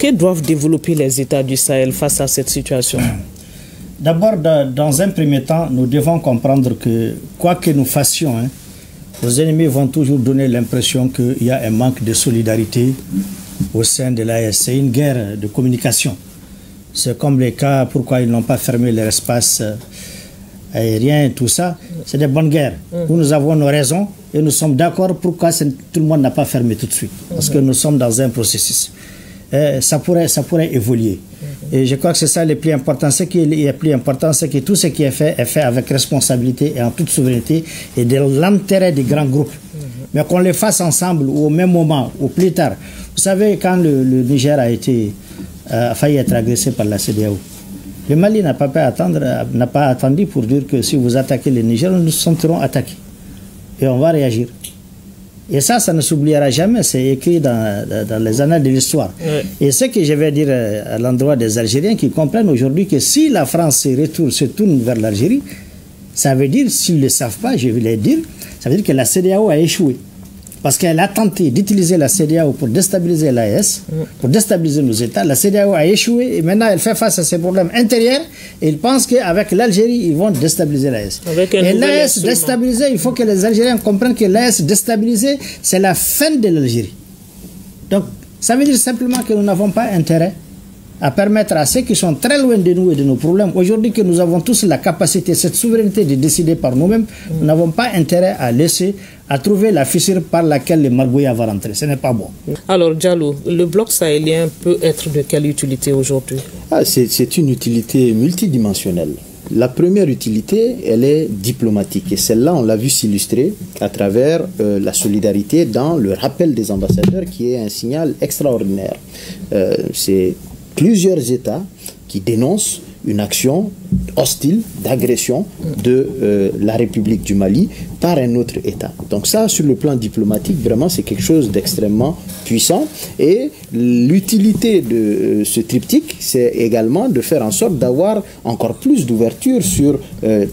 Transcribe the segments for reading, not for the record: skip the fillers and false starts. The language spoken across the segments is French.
Que doivent développer les États du Sahel face à cette situation? D'abord, dans un premier temps, nous devons comprendre que quoi que nous fassions, nos ennemis vont toujours donner l'impression qu'il y a un manque de solidarité au sein de l'AES. C'est une guerre de communication. C'est comme les cas pourquoi ils n'ont pas fermé leur espace aérien et tout ça. C'est des bonnes guerres. Nous avons nos raisons et nous sommes d'accord pourquoi tout le monde n'a pas fermé tout de suite. Parce que nous sommes dans un processus. Ça pourrait évoluer. Et je crois que c'est ça le plus important. Ce qui est le plus important, c'est que tout ce qui est fait avec responsabilité et en toute souveraineté et de l'intérêt des grands groupes. Mais qu'on les fasse ensemble ou au même moment ou plus tard. Vous savez, quand le Niger a failli être agressé par la CEDEAO, le Mali n'a pas attendu pour dire que si vous attaquez le Niger, nous nous sentirons attaqués. Et on va réagir. Et ça ne s'oubliera jamais, c'est écrit dans les annales de l'histoire. Et ce que je vais dire à l'endroit des Algériens qui comprennent aujourd'hui que si la France se tourne vers l'Algérie, ça veut dire, s'ils ne le savent pas, je vais le dire, ça veut dire que la CEDEAO a échoué. Parce qu'elle a tenté d'utiliser la CEDEAO pour déstabiliser l'AES, pour déstabiliser nos États. La CEDEAO a échoué et maintenant elle fait face à ses problèmes intérieurs et ils pensent qu'avec l'Algérie, ils vont déstabiliser l'AES. Et l'AES déstabilisée, il faut que les Algériens comprennent que l'AES déstabilisée, c'est la fin de l'Algérie. Donc, ça veut dire simplement que nous n'avons pas intérêt à permettre à ceux qui sont très loin de nous et de nos problèmes, aujourd'hui que nous avons tous la capacité, cette souveraineté de décider par nous-mêmes, nous n'avons pas intérêt à trouver la fissure par laquelle le margouillat va rentrer. Ce n'est pas bon. Alors Diallo, le bloc sahélien peut être de quelle utilité aujourd'hui? C'est une utilité multidimensionnelle. La première utilité, elle est diplomatique. Et celle-là, on l'a vu s'illustrer à travers la solidarité dans le rappel des ambassadeurs, qui est un signal extraordinaire. C'est plusieurs États qui dénoncent une action hostile, d'agression de la République du Mali par un autre État. Donc ça, sur le plan diplomatique, vraiment, c'est quelque chose d'extrêmement puissant. Et l'utilité de ce triptyque, c'est également de faire en sorte d'avoir encore plus d'ouverture sur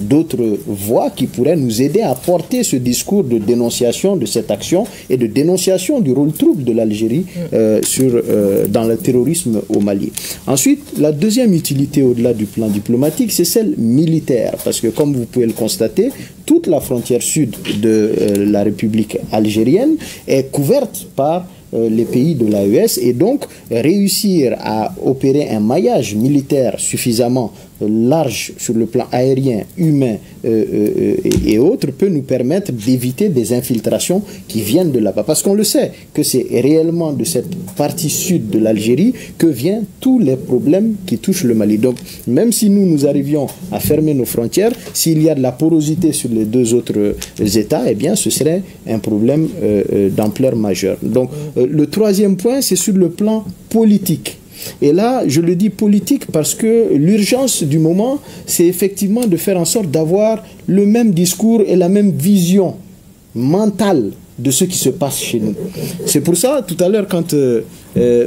d'autres voies qui pourraient nous aider à porter ce discours de dénonciation de cette action et de dénonciation du rôle trouble de l'Algérie dans le terrorisme au Mali. Ensuite, la deuxième utilité au-delà du plan diplomatique, c'est celle militaire, parce que comme vous pouvez le constater, toute la frontière sud de la République algérienne est couverte par les pays de l'AES, et donc réussir à opérer un maillage militaire suffisamment large sur le plan aérien, humain et autres peut nous permettre d'éviter des infiltrations qui viennent de là-bas. Parce qu'on le sait que c'est réellement de cette partie sud de l'Algérie que viennent tous les problèmes qui touchent le Mali. Donc même si nous arrivions à fermer nos frontières, s'il y a de la porosité sur les deux autres États, eh bien ce serait un problème d'ampleur majeure. Donc le troisième point, c'est sur le plan politique. Et là, je le dis politique parce que l'urgence du moment, c'est effectivement de faire en sorte d'avoir le même discours et la même vision mentale de ce qui se passe chez nous. C'est pour ça, tout à l'heure, quand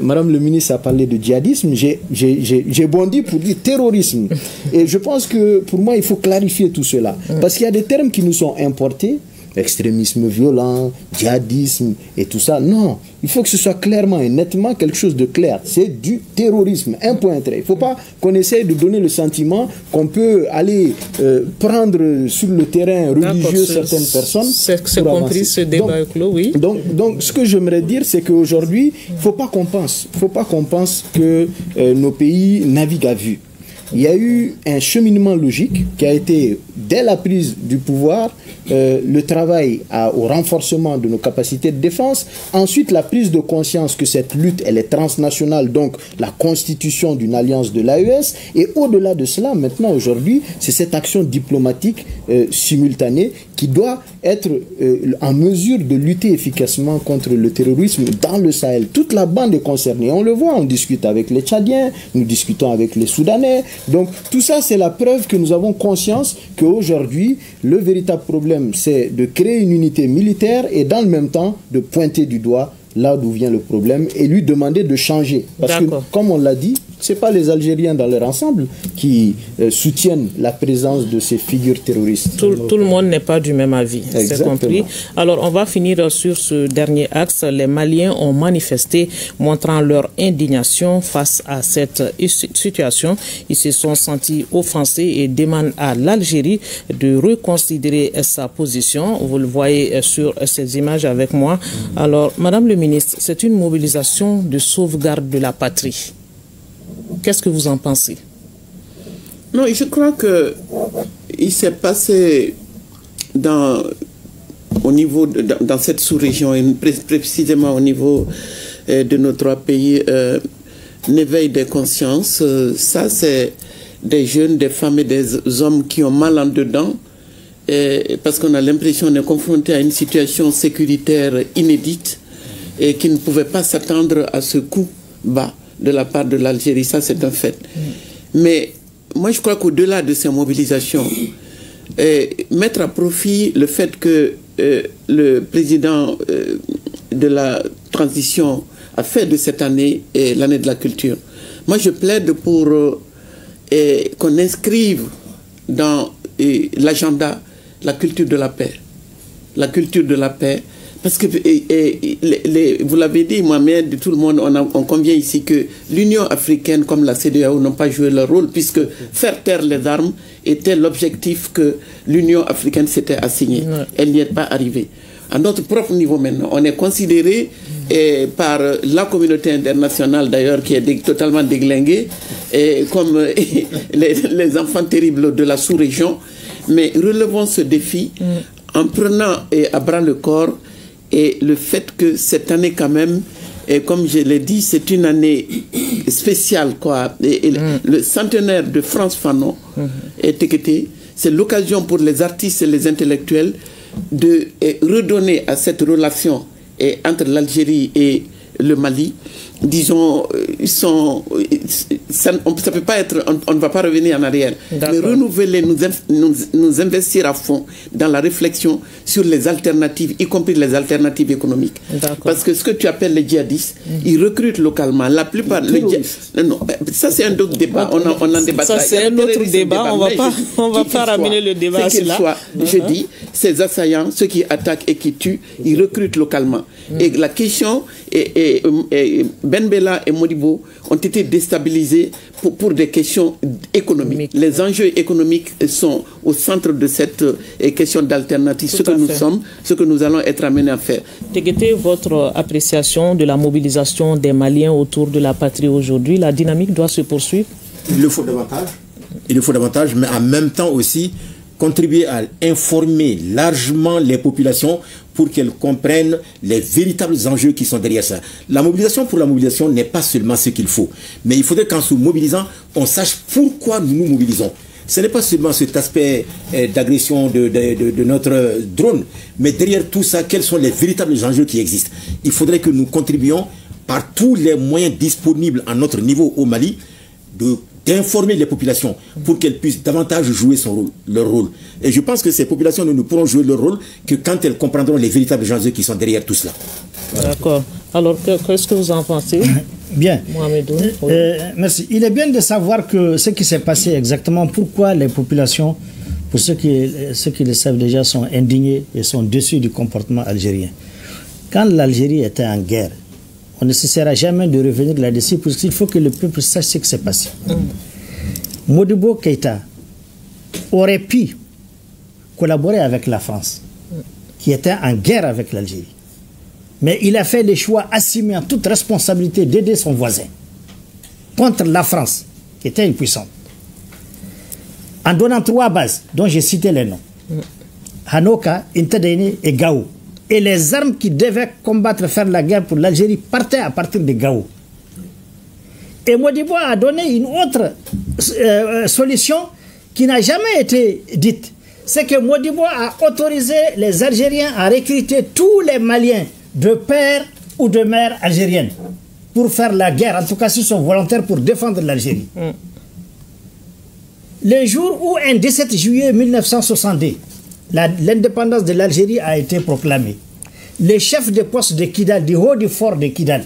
Madame le ministre a parlé de djihadisme, j'ai bondi pour dire terrorisme. Et je pense que, pour moi, il faut clarifier tout cela. Parce qu'il y a des termes qui nous sont importés, extrémisme violent, djihadisme et tout ça. Non, il faut que ce soit clairement et nettement quelque chose de clair. C'est du terrorisme, un point trait. Il ne faut pas qu'on essaye de donner le sentiment qu'on peut aller prendre sur le terrain religieux certaines personnes. C'est compris ce débat clos, oui. Donc, ce que j'aimerais dire, c'est qu'aujourd'hui, il ne faut pas qu'on pense. Il ne faut pas qu'on pense que nos pays naviguent à vue. Il y a eu un cheminement logique qui a été, dès la prise du pouvoir, le travail au renforcement de nos capacités de défense. Ensuite, la prise de conscience que cette lutte, elle est transnationale, donc la constitution d'une alliance de l'AES. Et au-delà de cela, maintenant, aujourd'hui, c'est cette action diplomatique simultanée qui doit être en mesure de lutter efficacement contre le terrorisme dans le Sahel. Toute la bande est concernée. On le voit, on discute avec les Tchadiens, nous discutons avec les Soudanais. Donc tout ça, c'est la preuve que nous avons conscience qu'aujourd'hui, le véritable problème, c'est de créer une unité militaire et dans le même temps, de pointer du doigt là d'où vient le problème et lui demander de changer. Parce que, comme on l'a dit, Ce n'est pas les Algériens dans leur ensemble qui soutiennent la présence de ces figures terroristes. Tout le monde n'est pas du même avis, c'est compris. Alors, on va finir sur ce dernier axe. Les Maliens ont manifesté, montrant leur indignation face à cette situation. Ils se sont sentis offensés et demandent à l'Algérie de reconsidérer sa position. Vous le voyez sur ces images avec moi. Alors, Madame le ministre, c'est une mobilisation de sauvegarde de la patrie. Qu'est-ce que vous en pensez? Non, je crois qu'il s'est passé dans cette sous-région, et précisément au niveau de nos trois pays, un éveil des consciences. Ça, c'est des jeunes, des femmes et des hommes qui ont mal en dedans, parce qu'on a l'impression qu'on est confronté à une situation sécuritaire inédite et qui ne pouvait pas s'attendre à ce coup bas de la part de l'Algérie. Ça, c'est un fait. Mais moi, je crois qu'au-delà de ces mobilisations, mettre à profit le fait que le président de la transition a fait de cette année l'année de la culture. Moi, je plaide pour qu'on inscrive dans l'agenda la culture de la paix. La culture de la paix. Parce que, vous l'avez dit, Mohamed, tout le monde, on convient ici que l'Union africaine comme la CEDEAO n'ont pas joué leur rôle, puisque faire taire les armes était l'objectif que l'Union africaine s'était assigné. Elle n'y est pas arrivée. À notre propre niveau maintenant, on est considéré par la communauté internationale d'ailleurs qui est totalement déglinguée comme les enfants terribles de la sous-région. Mais relevons ce défi en prenant à bras le corps et le fait que cette année quand même, et comme je l'ai dit, c'est une année spéciale, quoi. Le centenaire de Frantz Fanon est étiqueté. C'est l'occasion pour les artistes et les intellectuels de redonner à cette relation entre l'Algérie et le Mali, disons, ça ne peut pas être, on ne va pas revenir en arrière, mais renouveler, nous investir à fond dans la réflexion sur les alternatives, y compris les alternatives économiques. Parce que ce que tu appelles les djihadistes, ils recrutent localement. La plupart, non, ça c'est un autre débat, on en débattra. Ça c'est un autre débat, on va pas ramener le débat à cela. Je dis, ces assaillants, ceux qui attaquent et qui tuent, ils recrutent localement. Et la question Ben Bella et Modibo ont été déstabilisés pour des questions économiques. Les enjeux économiques sont au centre de cette question d'alternative, ce que nous sommes, ce que nous allons être amenés à faire. Teguete, votre appréciation de la mobilisation des Maliens autour de la patrie aujourd'hui, la dynamique doit se poursuivre? Il le faut davantage, mais en même temps aussi contribuer à informer largement les populations pour qu'elles comprennent les véritables enjeux qui sont derrière ça. La mobilisation pour la mobilisation n'est pas seulement ce qu'il faut, mais il faudrait qu'en se mobilisant, on sache pourquoi nous nous mobilisons. Ce n'est pas seulement cet aspect d'agression de notre drone, mais derrière tout ça, quels sont les véritables enjeux qui existent. Il faudrait que nous contribuions par tous les moyens disponibles à notre niveau au Mali d'informer les populations pour qu'elles puissent davantage jouer leur rôle. Et je pense que ces populations ne pourront jouer leur rôle que quand elles comprendront les véritables enjeux qui sont derrière tout cela. D'accord. Alors, qu'est-ce que vous en pensez? Bien. Mohamedou, merci. Il est bien de savoir que ce qui s'est passé exactement, pourquoi les populations, pour ceux qui le savent déjà, sont indignés et sont déçus du comportement algérien. Quand l'Algérie était en guerre, on ne cessera jamais de revenir là-dessus parce qu'il faut que le peuple sache ce qui s'est passé. Modibo Keïta aurait pu collaborer avec la France, qui était en guerre avec l'Algérie. Mais il a fait le choix assumé en toute responsabilité d'aider son voisin contre la France, qui était impuissante. En donnant 3 bases, dont j'ai cité les noms. Hanoka, Intadene et Gao. Et les armes qui devaient combattre, faire la guerre pour l'Algérie partaient à partir de Gao. Et Modibo a donné une autre solution qui n'a jamais été dite. C'est que Modibo a autorisé les Algériens à recruter tous les Maliens de père ou de mère algérienne pour faire la guerre. En tout cas, s'ils sont volontaires pour défendre l'Algérie. Le jour où, un 17 juillet 1962, l'indépendance de l'Algérie a été proclamée, le chef de poste de Kidal, du haut du fort de Kidal,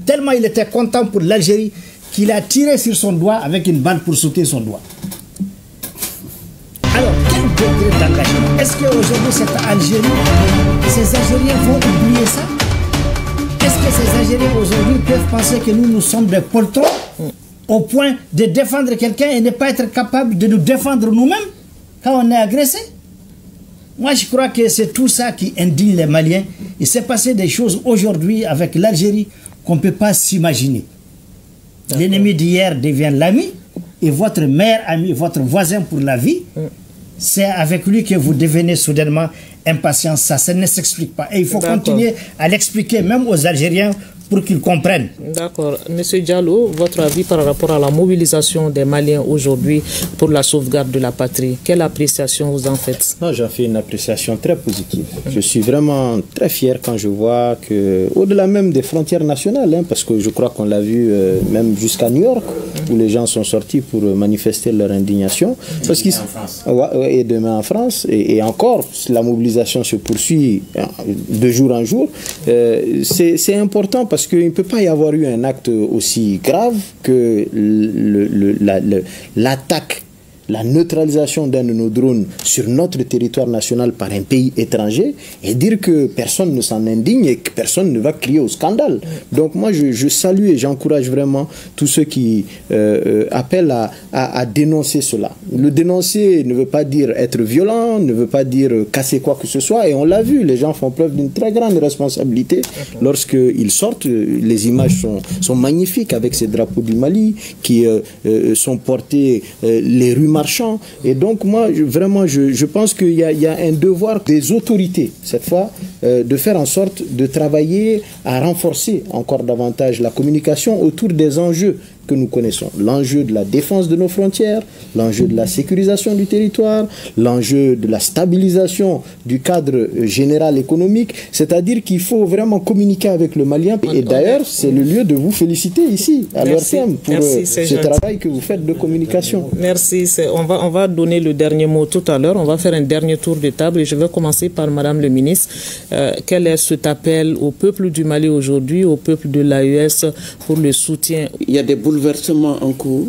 tellement il était content pour l'Algérie qu'il a tiré sur son doigt avec une balle pour sauter son doigt. Alors, quel degré d'engagement? Est-ce qu'aujourd'hui, cette Algérie, ces Algériens vont oublier ça? Est-ce que ces Algériens aujourd'hui peuvent penser que nous sommes des poltrons au point de défendre quelqu'un et ne pas être capable de nous défendre nous-mêmes quand on est agressé? Moi, je crois que c'est tout ça qui indigne les Maliens. Il s'est passé des choses aujourd'hui avec l'Algérie qu'on ne peut pas s'imaginer. L'ennemi d'hier devient l'ami, et votre meilleur ami, votre voisin pour la vie, c'est avec lui que vous devenez soudainement impatient. Ça ne s'explique pas. Et il faut continuer à l'expliquer même aux Algériens pour qu'ils comprennent. D'accord. Monsieur Diallo, votre avis par rapport à la mobilisation des Maliens aujourd'hui pour la sauvegarde de la patrie, quelle appréciation vous en faites? Non, j'en fais une appréciation très positive. Je suis vraiment très fier quand je vois que, au-delà même des frontières nationales, parce que je crois qu'on l'a vu même jusqu'à New York, où les gens sont sortis pour manifester leur indignation. Parce qu'ils, et demain en France, et encore, la mobilisation se poursuit de jour en jour. C'est important parce qu'il ne peut pas y avoir eu un acte aussi grave que l'attaque, la neutralisation d'un de nos drones sur notre territoire national par un pays étranger et dire que personne ne s'en indigne et que personne ne va crier au scandale. Donc moi je salue et j'encourage vraiment tous ceux qui appellent à dénoncer cela. Le dénoncer ne veut pas dire être violent, ne veut pas dire casser quoi que ce soit, et on l'a vu, les gens font preuve d'une très grande responsabilité lorsqu'ils sortent. Les images sont magnifiques avec ces drapeaux du Mali qui sont portés les rues marchands. Et donc moi vraiment je pense qu'il y a un devoir des autorités cette fois de faire en sorte de travailler à renforcer encore davantage la communication autour des enjeux que nous connaissons. L'enjeu de la défense de nos frontières, l'enjeu de la sécurisation du territoire, l'enjeu de la stabilisation du cadre général économique. C'est-à-dire qu'il faut vraiment communiquer avec le Malien. Et d'ailleurs, c'est le lieu de vous féliciter ici, à l'ORTM, pour ce travail que vous faites de communication. Merci. On va donner le dernier mot tout à l'heure. On va faire un dernier tour de table et je vais commencer par Madame le ministre. Quel est cet appel au peuple du Mali aujourd'hui, au peuple de l'AES pour le soutien? Il y a des bouleversements en cours,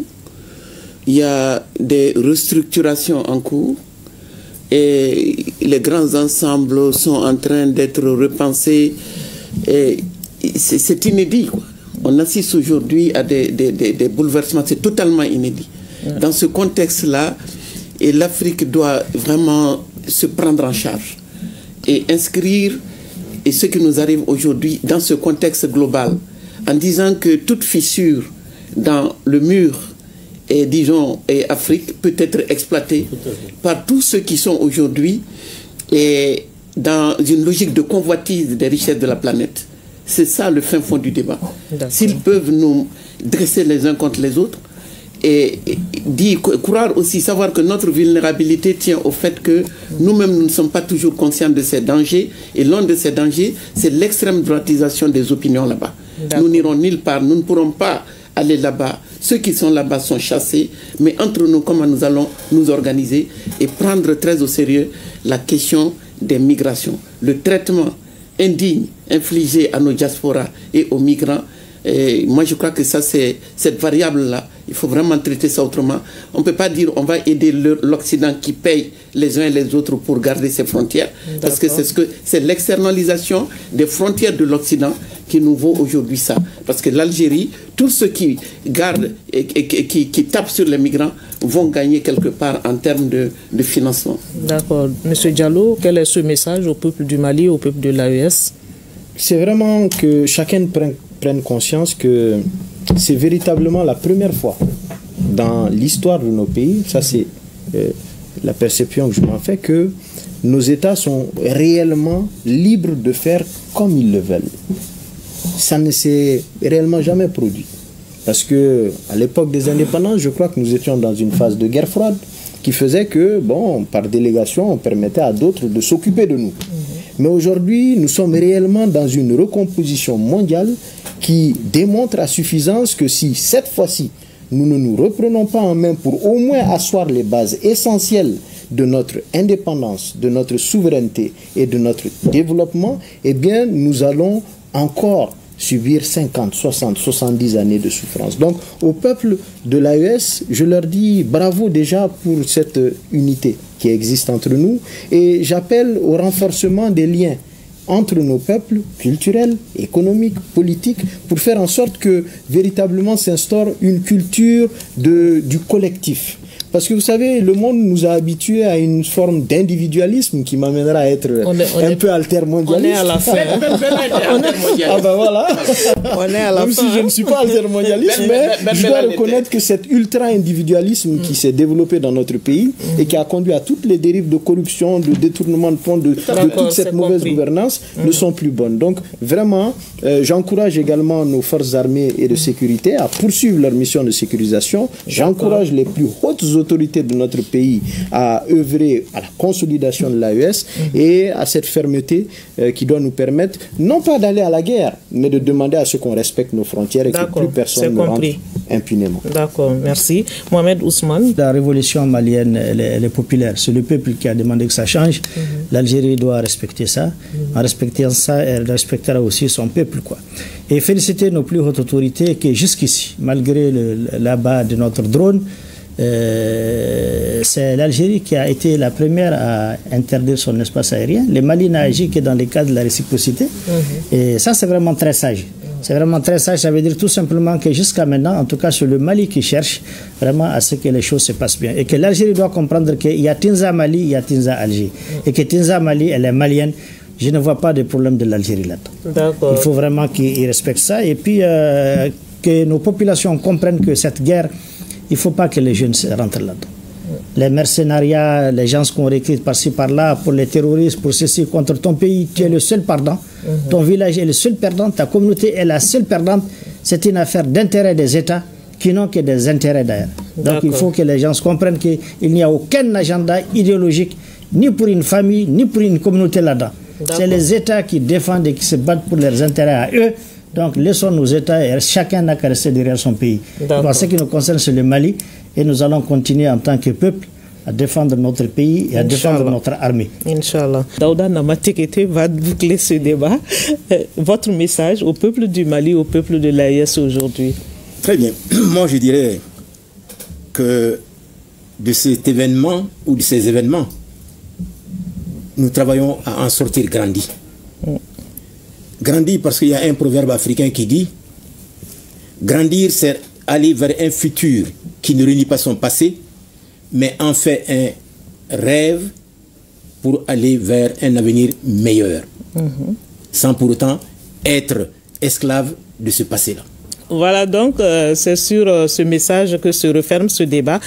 il y a des restructurations en cours et les grands ensembles sont en train d'être repensés et c'est inédit, quoi. On assiste aujourd'hui à des bouleversements, c'est totalement inédit. Dans ce contexte-là, l'Afrique doit vraiment se prendre en charge et inscrire ce qui nous arrive aujourd'hui dans ce contexte global, en disant que toute fissure dans le mur et disons Afrique peut être exploitée par tous ceux qui sont aujourd'hui dans une logique de convoitise des richesses de la planète. C'est ça le fin fond du débat. S'ils peuvent nous dresser les uns contre les autres et croire aussi, savoir que notre vulnérabilité tient au fait que nous-mêmes nous ne sommes pas toujours conscients de ces dangers, et l'un de ces dangers c'est l'extrême droitisation des opinions là-bas. Nous n'irons nulle part, nous ne pourrons pas aller là-bas. Ceux qui sont là-bas sont chassés, mais entre nous, comment nous allons nous organiser et prendre très au sérieux la question des migrations, le traitement indigne infligé à nos diasporas et aux migrants. Et moi, je crois que ça, c'est cette variable-là. Il faut vraiment traiter ça autrement. On ne peut pas dire on va aider l'Occident qui paye les uns et les autres pour garder ses frontières. Parce que c'est l'externalisation des frontières de l'Occident qui nous vaut aujourd'hui ça. Parce que l'Algérie, tous ceux qui gardent et qui tapent sur les migrants vont gagner quelque part en termes de financement. D'accord. Monsieur Diallo, quel est ce message au peuple du Mali, au peuple de l'AES? C'est vraiment que chacun prenne conscience que c'est véritablement la première fois dans l'histoire de nos pays, ça c'est la perception que je m'en fais, que nos États sont réellement libres de faire comme ils le veulent. Ça ne s'est réellement jamais produit. Parce que à l'époque des indépendances, je crois que nous étions dans une phase de guerre froide qui faisait que, bon, par délégation, on permettait à d'autres de s'occuper de nous. Mais aujourd'hui, nous sommes réellement dans une recomposition mondiale qui démontre à suffisance que si cette fois-ci, nous ne nous reprenons pas en main pour au moins asseoir les bases essentielles de notre indépendance, de notre souveraineté et de notre développement, eh bien, nous allons encore subir 50, 60, 70 années de souffrance. Donc, au peuple de l'AES, je leur dis bravo déjà pour cette unité qui existe entre nous et j'appelle au renforcement des liens entre nos peuples, culturels, économiques, politiques, pour faire en sorte que véritablement s'instaure une culture du collectif. Parce que vous savez, le monde nous a habitués à une forme d'individualisme qui m'amènera à être un peu altermondialiste. On est à la fin. Ah ben voilà. On est à la Même fin. si je ne suis pas altermondialiste, mais je dois reconnaître que cet ultra-individualisme qui s'est développé dans notre pays et qui a conduit à toutes les dérives de corruption, de détournement de fonds, de toute cette mauvaise gouvernance ne sont plus bonnes. Donc vraiment, j'encourage également nos forces armées et de sécurité à poursuivre leur mission de sécurisation. J'encourage les plus hautes autorités de notre pays à œuvrer à la consolidation de l'AES et à cette fermeté qui doit nous permettre non pas d'aller à la guerre, mais de demander à ce qu'on respecte nos frontières et que plus personne ne rentre impunément. D'accord, merci. Mohamed Ousmane. La révolution malienne, elle est populaire. C'est le peuple qui a demandé que ça change. L'Algérie doit respecter ça. En respectant ça, elle respectera aussi son peuple, quoi. Et féliciter nos plus hautes autorités qui, jusqu'ici, malgré l'abat de notre drone, c'est l'Algérie qui a été la première à interdire son espace aérien. Le Mali n'a agi que dans le cadre de la réciprocité. Et ça, c'est vraiment très sage. C'est vraiment très sage. Ça veut dire tout simplement que jusqu'à maintenant, en tout cas, c'est le Mali qui cherche vraiment à ce que les choses se passent bien. Et que l'Algérie doit comprendre qu'il y a Tinza Mali, il y a Tinza Alger. Et que Tinza Mali, elle est malienne. Je ne vois pas de problème de l'Algérie là-dedans. Il faut vraiment qu'ils respectent ça. Et puis, que nos populations comprennent que cette guerre, il ne faut pas que les jeunes rentrent là-dedans. Les mercenariats, les gens qu'on recrute par-ci, par-là, pour les terroristes, pour ceci, contre ton pays, tu es le seul perdant. Ton village est le seul perdant, ta communauté est la seule perdante. C'est une affaire d'intérêt des États qui n'ont que des intérêts d'ailleurs. Donc il faut que les gens comprennent qu'il n'y a aucun agenda idéologique, ni pour une famille, ni pour une communauté là-dedans. C'est les États qui défendent et qui se battent pour leurs intérêts à eux. Donc laissons nos États et chacun n'a qu'à rester derrière son pays. Donc, ce qui nous concerne, c'est le Mali et nous allons continuer en tant que peuple à défendre notre pays et à défendre notre armée. Inch'Allah. Daouda Namatekete va boucler ce débat. Votre message au peuple du Mali, au peuple de l'AES aujourd'hui? Très bien. Moi, je dirais que de cet événement ou de ces événements, nous travaillons à en sortir grandi. Grandir parce qu'il y a un proverbe africain qui dit grandir, c'est aller vers un futur qui ne renie pas son passé, mais en fait un rêve pour aller vers un avenir meilleur, sans pour autant être esclave de ce passé-là. Voilà donc, c'est sur ce message que se referme ce débat.